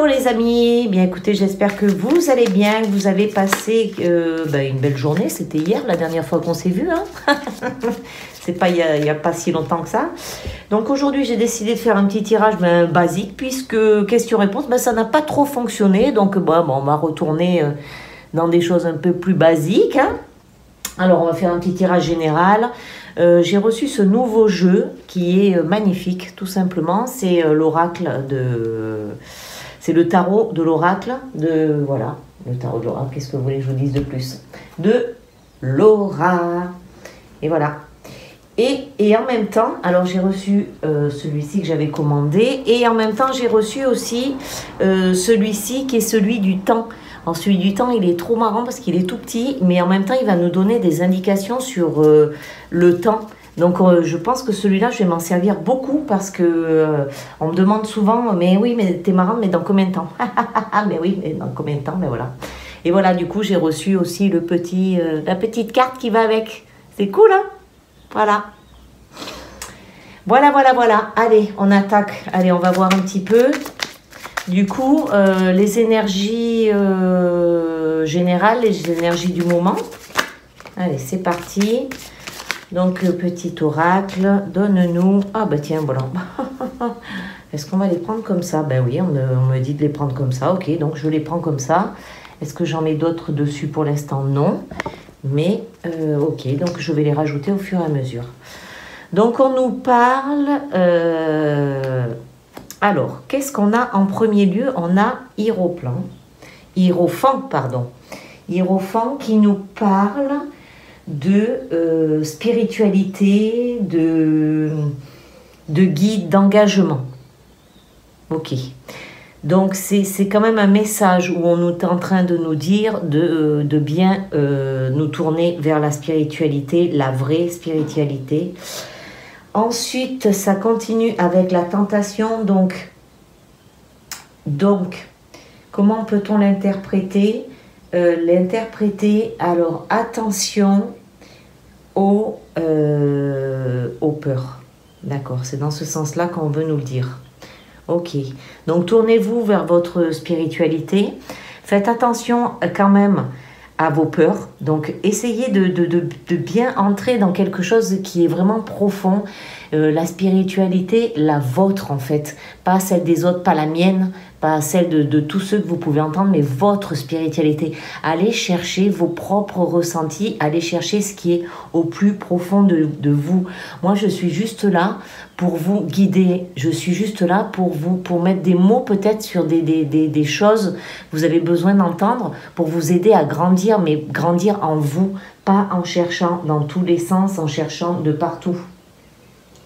Hello les amis, bien écoutez, j'espère que vous allez bien, que vous avez passé une belle journée. C'était hier la dernière fois qu'on s'est vu, hein. C'est pas il y a pas si longtemps que ça. Donc aujourd'hui j'ai décidé de faire un petit tirage basique puisque question-réponse, ça n'a pas trop fonctionné. Donc on va retourner dans des choses un peu plus basiques, hein. Alors on va faire un petit tirage général. J'ai reçu ce nouveau jeu qui est magnifique, tout simplement. C'est l'oracle de... C'est le tarot de l'oracle de... Voilà, le tarot de l'oracle, qu'est-ce que vous voulez que je vous dise de plus? De Laura. Et voilà. Et en même temps, alors j'ai reçu celui-ci que j'avais commandé. Et en même temps, j'ai reçu aussi celui-ci qui est celui du temps. Alors celui du temps, il est trop marrant parce qu'il est tout petit, mais en même temps, il va nous donner des indications sur le temps. Donc je pense que celui-là, je vais m'en servir beaucoup parce que on me demande souvent, mais oui, mais t'es marrant, mais dans combien de temps? Mais oui, mais dans combien de temps? Mais voilà. Et voilà, du coup, j'ai reçu aussi le petit, la petite carte qui va avec. C'est cool, hein? Voilà. Voilà. Allez, on attaque. Allez, on va voir un petit peu. Du coup, les énergies générales, les énergies du moment. Allez, c'est parti. Donc, petit oracle, donne-nous... Ah, tiens, voilà. Est-ce qu'on va les prendre comme ça? Oui, on me dit de les prendre comme ça. Ok, donc je les prends comme ça. Est-ce que j'en mets d'autres dessus pour l'instant? Non. Mais, ok, donc je vais les rajouter au fur et à mesure. Donc, on nous parle... Alors, qu'est-ce qu'on a en premier lieu? On a Hiérophant, pardon. Hiérophant qui nous parle de spiritualité, de guide, d'engagement. Ok. Donc, c'est quand même un message où on est en train de nous dire de bien nous tourner vers la spiritualité, la vraie spiritualité. Ensuite, ça continue avec la tentation. Donc comment peut-on l'interpréter? Alors, attention aux peurs. D'accord, c'est dans ce sens-là qu'on veut nous le dire. Ok, donc tournez-vous vers votre spiritualité. Faites attention quand même à vos peurs. Donc, essayez de bien entrer dans quelque chose qui est vraiment profond. La spiritualité, la vôtre en fait. Pas celle des autres, pas la mienne, pas celle de tous ceux que vous pouvez entendre, mais votre spiritualité. Allez chercher vos propres ressentis, allez chercher ce qui est au plus profond de vous. Moi, je suis juste là pour vous guider. Je suis juste là pour mettre des mots peut-être sur des choses que vous avez besoin d'entendre pour vous aider à grandir, mais grandir en vous, pas en cherchant dans tous les sens, en cherchant de partout.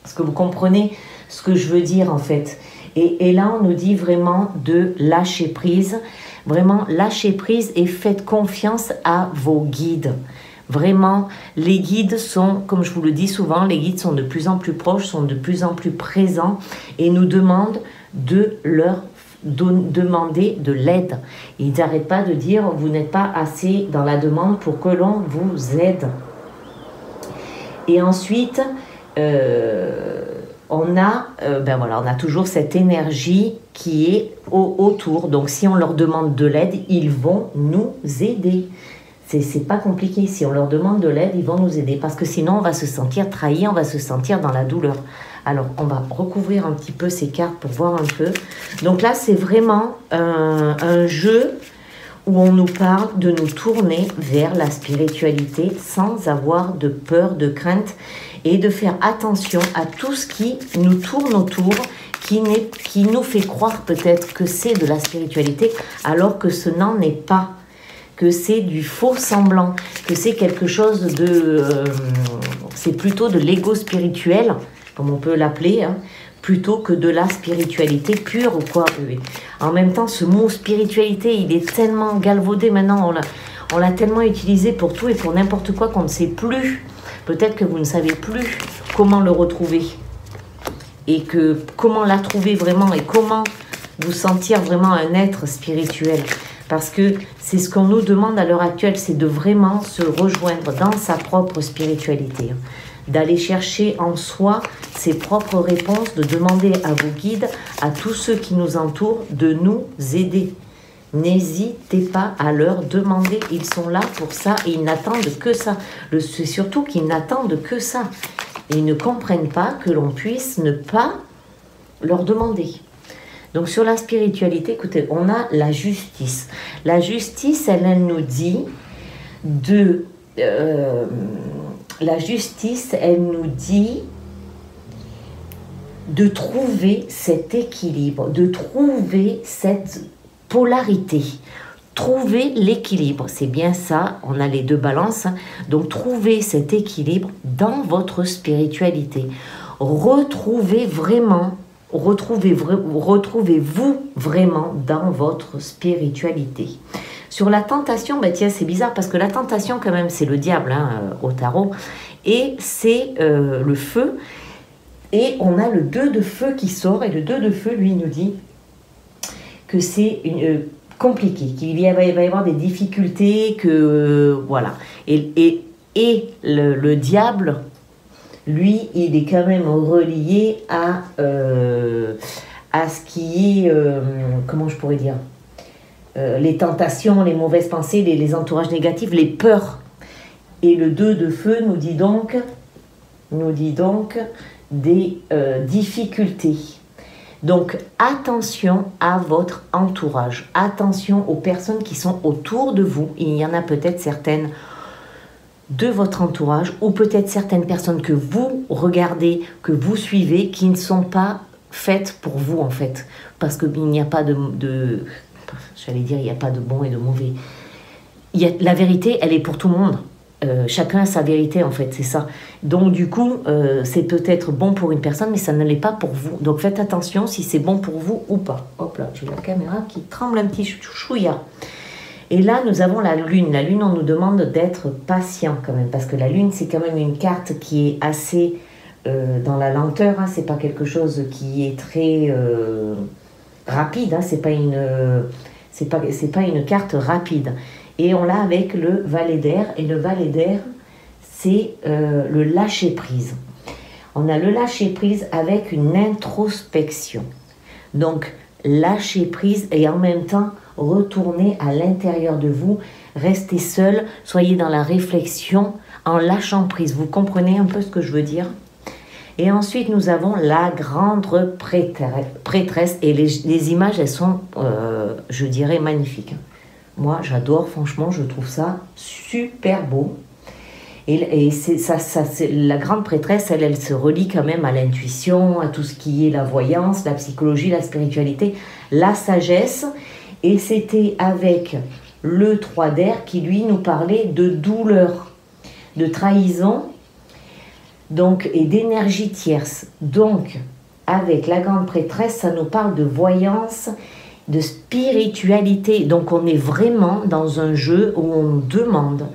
Est-ce que vous comprenez ce que je veux dire en fait? Et là, on nous dit vraiment de lâcher prise. Vraiment, lâchez prise et faites confiance à vos guides. Vraiment, les guides sont, comme je vous le dis souvent, les guides sont de plus en plus proches, sont de plus en plus présents et nous demandent de leur demander de l'aide. Ils n'arrêtent pas de dire, vous n'êtes pas assez dans la demande pour que l'on vous aide. Et ensuite... on a toujours cette énergie qui est autour. Donc, si on leur demande de l'aide, ils vont nous aider. C'est pas compliqué. Si on leur demande de l'aide, ils vont nous aider. Parce que sinon, on va se sentir trahi, on va se sentir dans la douleur. Alors, on va recouvrir un petit peu ces cartes pour voir un peu. Donc là, c'est vraiment un jeu où on nous parle de nous tourner vers la spiritualité sans avoir de peur, de crainte et de faire attention à tout ce qui nous tourne autour, qui nous fait croire peut-être que c'est de la spiritualité alors que ce n'en est pas, que c'est du faux semblant, que c'est quelque chose de... c'est plutôt de l'ego spirituel, comme on peut l'appeler, hein, plutôt que de la spiritualité pure ou quoi. En même temps, ce mot spiritualité, il est tellement galvaudé maintenant, on l'a tellement utilisé pour tout et pour n'importe quoi qu'on ne sait plus. Peut-être que vous ne savez plus comment le retrouver et que comment la trouver vraiment et comment vous sentir vraiment un être spirituel. Parce que c'est ce qu'on nous demande à l'heure actuelle, c'est de vraiment se rejoindre dans sa propre spiritualité. d'aller chercher en soi ses propres réponses, de demander à vos guides, à tous ceux qui nous entourent, de nous aider. N'hésitez pas à leur demander, ils sont là pour ça et ils n'attendent que ça. C'est surtout qu'ils n'attendent que ça. Et ils ne comprennent pas que l'on puisse ne pas leur demander. Donc sur la spiritualité, écoutez, on a la justice. La justice, elle nous dit de... la justice, elle nous dit de trouver cet équilibre, de trouver cette polarité, trouver l'équilibre, c'est bien ça, on a les deux balances, hein. Donc trouvez cet équilibre dans votre spiritualité, retrouvez-vous vraiment dans votre spiritualité. Sur la tentation, bah tiens, c'est bizarre parce que la tentation quand même c'est le diable hein, au tarot, et c'est le feu, et on a le 2 de feu qui sort, et le 2 de feu lui nous dit que c'est compliqué, qu'il va y avoir des difficultés, que voilà. Et le diable, lui, il est quand même relié à ce qui est, comment je pourrais dire, les tentations, les mauvaises pensées, les entourages négatifs, les peurs. Et le 2 de feu nous dit donc des difficultés. Donc, attention à votre entourage, attention aux personnes qui sont autour de vous. Il y en a peut-être certaines de votre entourage ou peut-être certaines personnes que vous regardez, que vous suivez, qui ne sont pas faites pour vous en fait. Parce qu'il n'y a pas j'allais dire, il n'y a pas de bon et de mauvais. La vérité, elle est pour tout le monde. Chacun a sa vérité en fait, c'est ça. Donc du coup, c'est peut-être bon pour une personne, mais ça ne l'est pas pour vous. Donc faites attention si c'est bon pour vous ou pas. Hop là, j'ai la caméra qui tremble un petit chouïa. Et là, nous avons la lune. La lune, on nous demande d'être patient quand même, parce que la lune, c'est quand même une carte qui est assez dans la lenteur. Hein, c'est pas quelque chose qui est très rapide. Hein, c'est pas une carte rapide. Et on l'a avec le valet d'air. Et le valet d'air, c'est le lâcher-prise. On a le lâcher-prise avec une introspection. Donc, lâcher-prise et en même temps, retourner à l'intérieur de vous. Restez seul, soyez dans la réflexion en lâchant prise. Vous comprenez un peu ce que je veux dire? Et ensuite, nous avons la grande prêtresse. Et les images, elles sont, je dirais, magnifiques. Moi, j'adore, franchement, je trouve ça super beau. Et la grande prêtresse, elle se relie quand même à l'intuition, à tout ce qui est la voyance, la psychologie, la spiritualité, la sagesse. Et c'était avec le 3 d'air qui, lui, nous parlait de douleur, de trahison, donc, et d'énergie tierce. Donc, avec la grande prêtresse, ça nous parle de voyance, de spiritualité. Donc on est vraiment dans un jeu où on nous demande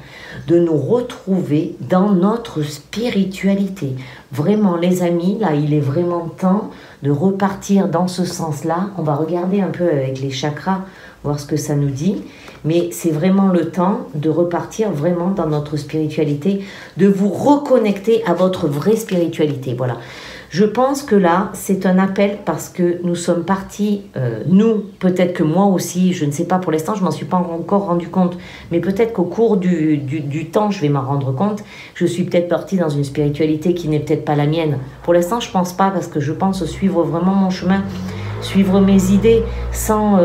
de nous retrouver dans notre spiritualité. Vraiment les amis, là il est vraiment temps de repartir dans ce sens-là. On va regarder un peu avec les chakras, voir ce que ça nous dit. Mais c'est vraiment le temps de repartir vraiment dans notre spiritualité, de vous reconnecter à votre vraie spiritualité. Voilà. Je pense que là, c'est un appel parce que nous sommes partis, nous, peut-être que moi aussi, je ne sais pas pour l'instant, je ne m'en suis pas encore rendu compte, mais peut-être qu'au cours du temps, je vais m'en rendre compte, je suis peut-être partie dans une spiritualité qui n'est peut-être pas la mienne. Pour l'instant, je ne pense pas parce que je pense suivre vraiment mon chemin, suivre mes idées sans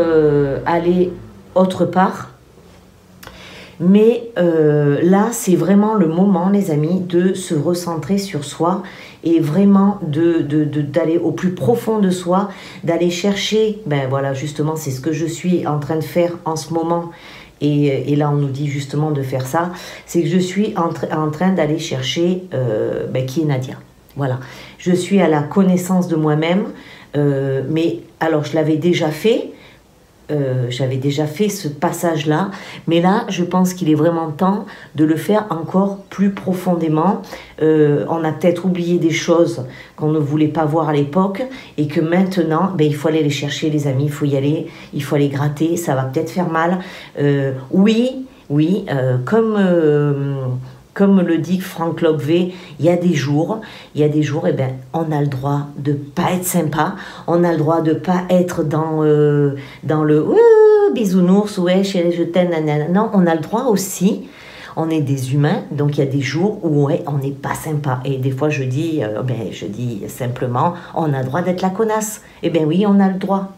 aller autre part. Mais là, c'est vraiment le moment, les amis, de se recentrer sur soi et vraiment d'aller au plus profond de soi, d'aller chercher, ben voilà, justement, c'est ce que je suis en train de faire en ce moment. Et là, on nous dit justement de faire ça. C'est que je suis en train d'aller chercher qui est Nadia. Voilà. Je suis à la connaissance de moi-même. Mais alors, je l'avais déjà fait. J'avais déjà fait ce passage-là, mais là, je pense qu'il est vraiment temps de le faire encore plus profondément. On a peut-être oublié des choses qu'on ne voulait pas voir à l'époque et que maintenant, il faut aller les chercher, les amis, il faut y aller, il faut aller gratter, ça va peut-être faire mal. Oui, comme comme le dit Frank Lobvé, il y a des jours, eh ben, on a le droit de pas être sympa, on a le droit de pas être dans le bisounours, ouais chérie je t'aime, nanana. Non, on a le droit aussi, on est des humains, donc il y a des jours où ouais, on n'est pas sympa. Et des fois je dis simplement, on a le droit d'être la connasse. Eh bien oui, on a le droit.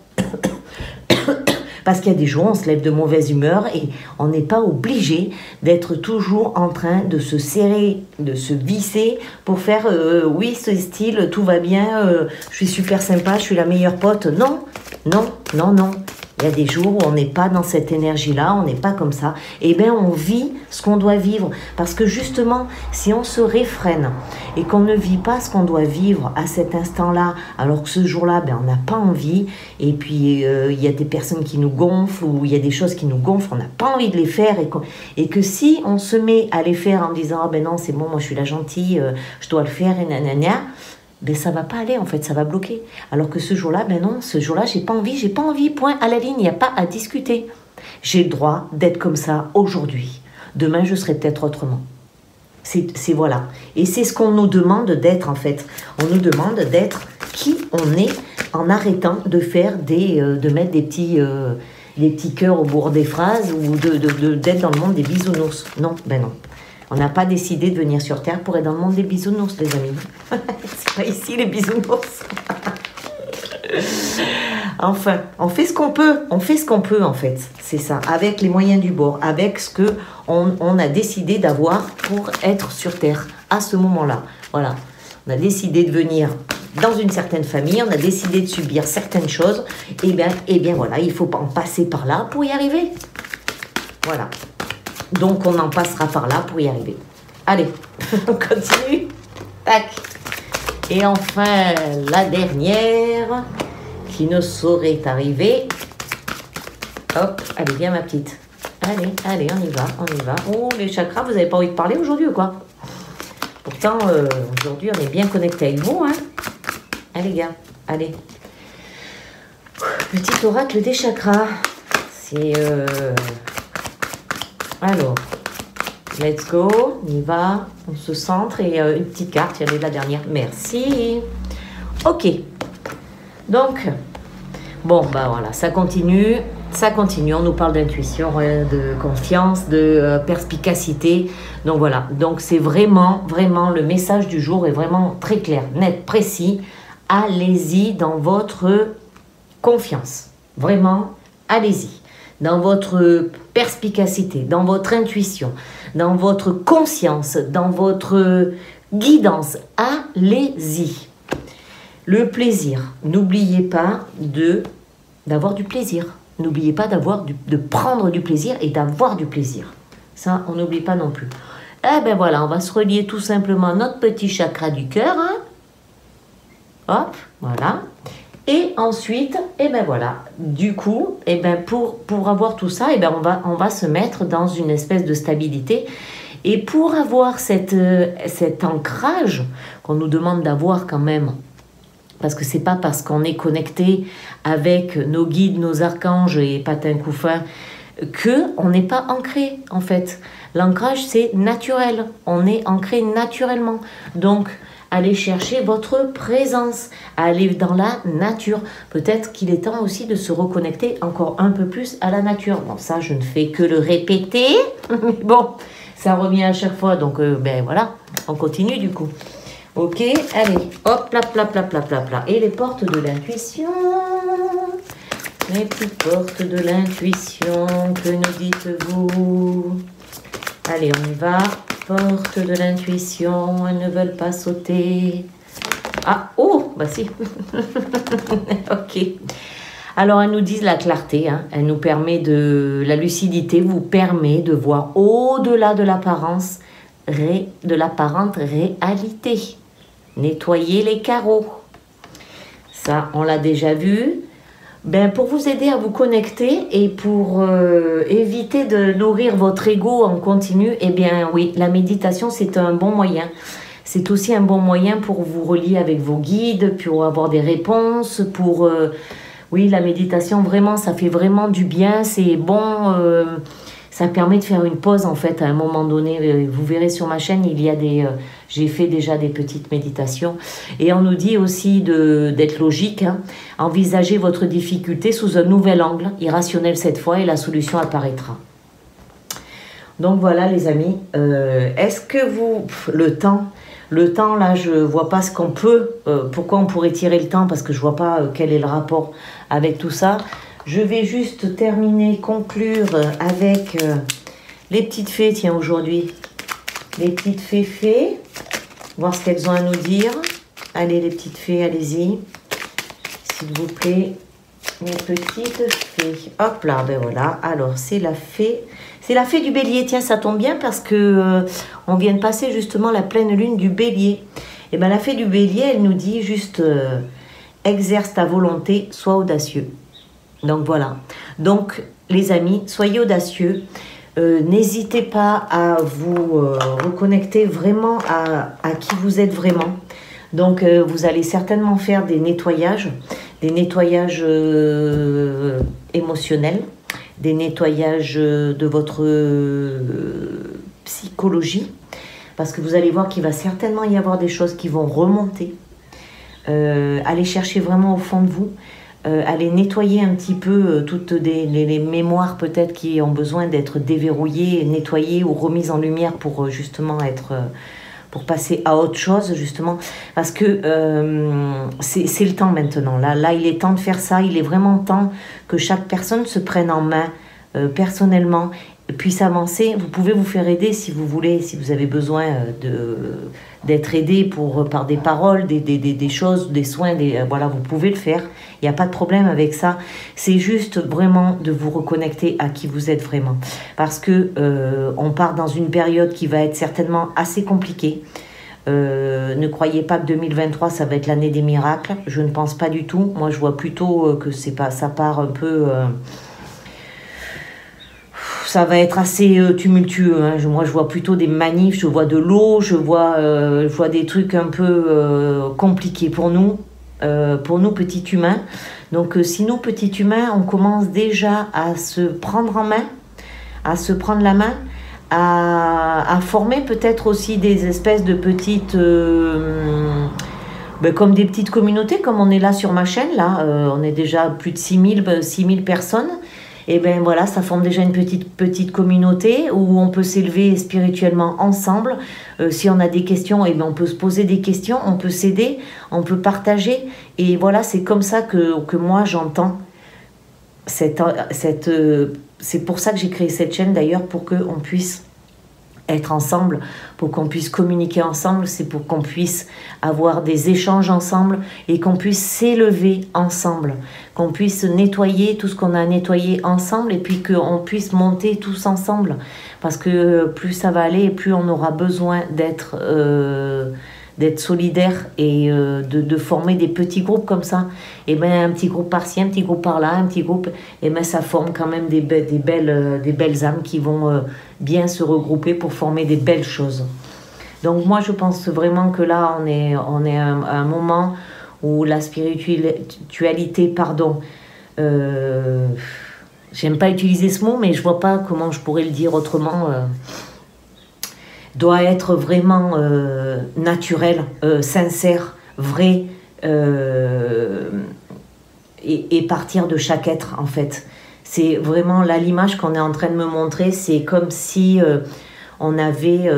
Parce qu'il y a des jours, on se lève de mauvaise humeur et on n'est pas obligé d'être toujours en train de se serrer, de se visser pour faire oui, ce style, tout va bien, je suis super sympa, je suis la meilleure pote. Non, non, non, non. Il y a des jours où on n'est pas dans cette énergie-là, on n'est pas comme ça. Eh bien, on vit ce qu'on doit vivre. Parce que justement, si on se réfrène et qu'on ne vit pas ce qu'on doit vivre à cet instant-là, alors que ce jour-là, ben, on n'a pas envie, et puis il y a des personnes qui nous gonflent, ou il y a des choses qui nous gonflent, on n'a pas envie de les faire, et que si on se met à les faire en disant « Ah ben non, c'est bon, moi je suis la gentille, je dois le faire, et nanana », ben ça va pas aller en fait, ça va bloquer. Alors que ce jour-là, ben non, ce jour-là, j'ai pas envie, point à la ligne, il n'y a pas à discuter. J'ai le droit d'être comme ça aujourd'hui. Demain, je serai peut-être autrement. C'est voilà. Et c'est ce qu'on nous demande d'être en fait. On nous demande d'être qui on est en arrêtant de faire de mettre des petits cœurs au bout des phrases ou d'être dans le monde des bisounours. Non, ben non. On n'a pas décidé de venir sur Terre pour être dans le monde des bisounours, les amis. C'est pas ici, les bisounours. Enfin, on fait ce qu'on peut. On fait ce qu'on peut, en fait. C'est ça. Avec les moyens du bord. Avec ce qu'on a décidé d'avoir pour être sur Terre à ce moment-là. Voilà. On a décidé de venir dans une certaine famille. On a décidé de subir certaines choses. Et bien voilà, il faut en passer par là pour y arriver. Voilà. Donc, on en passera par là pour y arriver. Allez, on continue. Tac. Et enfin, la dernière qui ne saurait arriver. Hop, allez, viens ma petite. Allez, on y va. Oh, les chakras, vous n'avez pas envie de parler aujourd'hui ou quoi? Pourtant, aujourd'hui, on est bien connecté avec vous, hein. Allez, gars, allez. Petit oracle des chakras. C'est... Alors, let's go, on y va, on se centre et une petite carte, il y avait la dernière, merci. Ok, donc, bon, bah voilà, ça continue, on nous parle d'intuition, de confiance, de perspicacité, donc voilà, donc c'est vraiment, le message du jour est vraiment très clair, net, précis, allez-y dans votre confiance, vraiment, allez-y. Dans votre perspicacité, dans votre intuition, dans votre conscience, dans votre guidance, allez-y. Le plaisir, n'oubliez pas d'avoir du plaisir. N'oubliez pas de prendre du plaisir et d'avoir du plaisir. Ça, on n'oublie pas non plus. Eh ben voilà, on va se relier tout simplement à notre petit chakra du cœur. Hein. Hop, voilà. Et ensuite, eh ben voilà, du coup, eh ben pour avoir tout ça, eh ben on va se mettre dans une espèce de stabilité. Et pour avoir cet ancrage qu'on nous demande d'avoir quand même, parce que c'est pas parce qu'on est connecté avec nos guides, nos archanges et patins couffins qu'on n'est pas ancré en fait. L'ancrage c'est naturel, on est ancré naturellement. Donc, allez chercher votre présence, aller dans la nature. Peut-être qu'il est temps aussi de se reconnecter encore un peu plus à la nature. Bon, ça, je ne fais que le répéter. Mais bon, ça revient à chaque fois. Donc, ben voilà, on continue du coup. Ok, allez, hop, pla. Et les portes de l'intuition. Les petites portes de l'intuition, que nous dites-vous? Allez, on y va. Portes de l'intuition, elles ne veulent pas sauter. Ah, oh, bah si. Ok. Alors, elles nous disent la clarté, hein. Elle nous permet la lucidité vous permet de voir au-delà de l'apparence, de l'apparente réalité. Nettoyer les carreaux. Ça, on l'a déjà vu. Ben, pour vous aider à vous connecter et pour éviter de nourrir votre ego en continu, eh bien oui, la méditation c'est un bon moyen. C'est aussi un bon moyen pour vous relier avec vos guides, pour avoir des réponses, oui, la méditation vraiment, ça fait vraiment du bien, c'est bon, Ça permet de faire une pause en fait à un moment donné. Vous verrez sur ma chaîne, il y a j'ai fait déjà des petites méditations. Et on nous dit aussi d'être logique. Hein. Envisagez votre difficulté sous un nouvel angle, irrationnel cette fois, et la solution apparaîtra. Donc voilà les amis. Est-ce que vous... Le temps là, je vois pas ce qu'on peut... pourquoi on pourrait tirer le temps, parce que je vois pas quel est le rapport avec tout ça. Je vais juste terminer, conclure avec les petites fées, tiens, aujourd'hui. Les petites fées, voir ce qu'elles ont à nous dire. Allez, les petites fées, allez-y. S'il vous plaît, mes petites fées. Hop là, ben voilà. Alors, c'est la fée du bélier. Tiens, ça tombe bien parce que on vient de passer justement la pleine lune du bélier. Et bien, la fée du bélier, elle nous dit juste exerce ta volonté, sois audacieux. Donc voilà. Donc les amis, soyez audacieux. N'hésitez pas à vous reconnecter vraiment à qui vous êtes vraiment. Donc vous allez certainement faire des nettoyages émotionnels, des nettoyages de votre psychologie, parce que vous allez voir qu'il va certainement y avoir des choses qui vont remonter. Allez chercher vraiment au fond de vous. Aller nettoyer un petit peu toutes les mémoires peut-être qui ont besoin d'être déverrouillées, nettoyées ou remises en lumière pour justement pour passer à autre chose justement, parce que c'est le temps maintenant, là il est temps de faire ça, il est vraiment temps que chaque personne se prenne en main personnellement, puisse avancer. Vous pouvez vous faire aider si vous voulez, si vous avez besoin d'être aidé par des paroles, des choses, des soins, voilà, vous pouvez le faire. Il n'y a pas de problème avec ça. C'est juste vraiment de vous reconnecter à qui vous êtes vraiment. Parce que on part dans une période qui va être certainement assez compliquée. Ne croyez pas que 2023, ça va être l'année des miracles. Je ne pense pas du tout. Moi, je vois plutôt que ça part un peu... ça va être assez tumultueux. Hein. Moi, je vois plutôt des manifs, je vois de l'eau, je vois des trucs un peu compliqués pour nous petits humains. Donc, si nous, petits humains, on commence déjà à se prendre en main, à se prendre la main, à former peut-être aussi des espèces de petites... comme des petites communautés, comme on est là sur ma chaîne, là, on est déjà plus de 6000 personnes. Et bien voilà, ça forme déjà une petite communauté où on peut s'élever spirituellement ensemble. Si on a des questions, et bien on peut se poser des questions, on peut s'aider, on peut partager. Et voilà, c'est comme ça que moi j'entends c'est pour ça que j'ai créé cette chaîne d'ailleurs, pour qu'on puisse être ensemble, pour qu'on puisse communiquer ensemble, c'est pour qu'on puisse avoir des échanges ensemble et qu'on puisse s'élever ensemble, qu'on puisse nettoyer tout ce qu'on a nettoyé ensemble et puis qu'on puisse monter tous ensemble, parce que plus ça va aller, plus on aura besoin d'être solidaire et de former des petits groupes comme ça. Et bien un petit groupe par-ci, un petit groupe par-là, un petit groupe, et bien ça forme quand même des belles âmes qui vont bien se regrouper pour former des belles choses. Donc moi je pense vraiment que là on est à un moment où la spiritualité, pardon, j'aime pas utiliser ce mot, mais je vois pas comment je pourrais le dire autrement, doit être vraiment naturel, sincère, vrai, et partir de chaque être en fait. C'est vraiment là l'image qu'on est en train de me montrer, c'est comme si on avait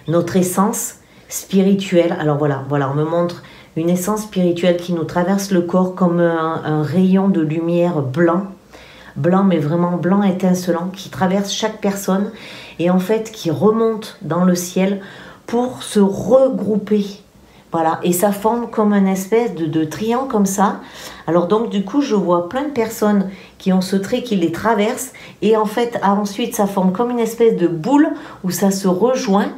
notre essence spirituelle. Alors voilà, on me montre une essence spirituelle qui nous traverse le corps comme un rayon de lumière blanc, mais vraiment blanc étincelant, qui traverse chaque personne et en fait qui remonte dans le ciel pour se regrouper. Voilà, et ça forme comme une espèce de triangle comme ça. Alors donc du coup je vois plein de personnes qui ont ce trait qui les traverse et en fait ensuite ça forme comme une espèce de boule où ça se rejoint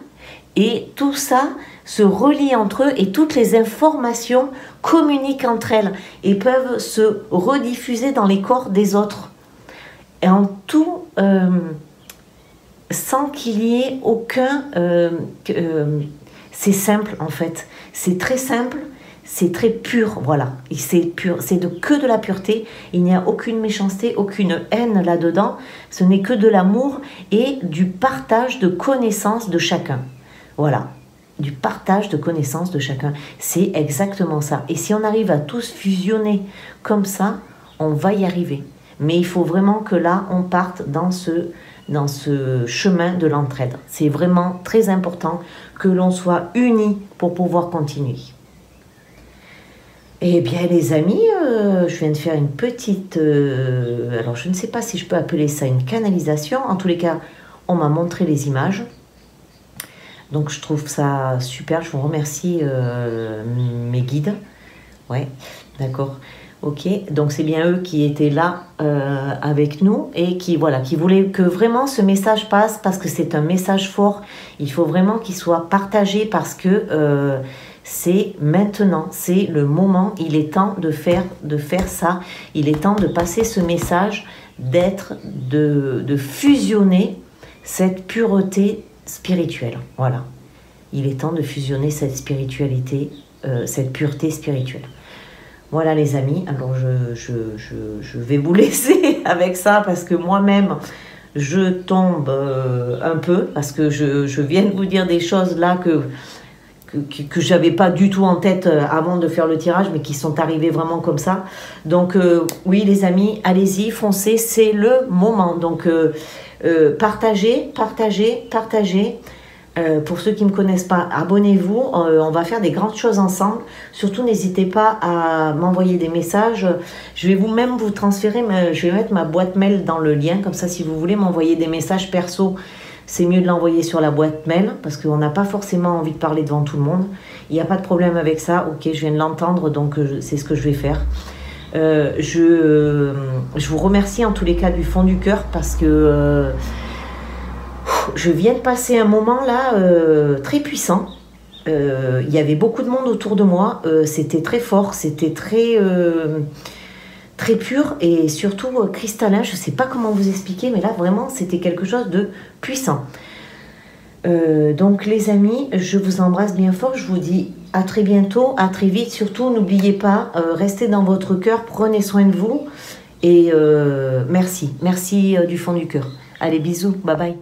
et tout ça se relie entre eux et toutes les informations communiquent entre elles et peuvent se rediffuser dans les corps des autres. Et en tout, sans qu'il y ait aucun... c'est simple en fait, c'est très simple, c'est très pur, voilà. C'est pur, c'est que de la pureté. Il n'y a aucune méchanceté, aucune haine là-dedans. Ce n'est que de l'amour et du partage de connaissances de chacun. Voilà, du partage de connaissances de chacun. C'est exactement ça. Et si on arrive à tous fusionner comme ça, on va y arriver. Mais il faut vraiment que là, on parte dans ce chemin de l'entraide. C'est vraiment très important que l'on soit unis pour pouvoir continuer. Eh bien les amis, je viens de faire une petite... alors je ne sais pas si je peux appeler ça une canalisation. En tous les cas, on m'a montré les images. Donc je trouve ça super. Je vous remercie mes guides. Ouais, d'accord. Ok, donc c'est bien eux qui étaient là avec nous et qui voulaient que vraiment ce message passe parce que c'est un message fort. Il faut vraiment qu'il soit partagé parce que c'est maintenant, c'est le moment. Il est temps de faire ça. Il est temps de passer ce message, de fusionner cette pureté spirituelle. Voilà, il est temps de fusionner cette spiritualité, cette pureté spirituelle. Voilà les amis, alors je vais vous laisser avec ça parce que moi-même je tombe un peu parce que je viens de vous dire des choses là que je n'avais pas du tout en tête avant de faire le tirage mais qui sont arrivées vraiment comme ça. Donc oui les amis, allez-y, foncez, c'est le moment. Donc partagez. Pour ceux qui ne me connaissent pas, abonnez-vous, on va faire des grandes choses ensemble. Surtout, n'hésitez pas à m'envoyer des messages. Je vais même vous transférer, je vais mettre ma boîte mail dans le lien. Comme ça, si vous voulez m'envoyer des messages perso, c'est mieux de l'envoyer sur la boîte mail parce qu'on n'a pas forcément envie de parler devant tout le monde. Il n'y a pas de problème avec ça. Ok, je viens de l'entendre, donc c'est ce que je vais faire. Je vous remercie en tous les cas du fond du cœur parce que... je viens de passer un moment là très puissant. Il y avait beaucoup de monde autour de moi. C'était très fort, c'était très pur et surtout cristallin. Je ne sais pas comment vous expliquer, mais là vraiment c'était quelque chose de puissant. Donc les amis, je vous embrasse bien fort. Je vous dis à très bientôt, à très vite. Surtout n'oubliez pas, restez dans votre cœur, prenez soin de vous. Et merci du fond du cœur. Allez, bisous, bye bye.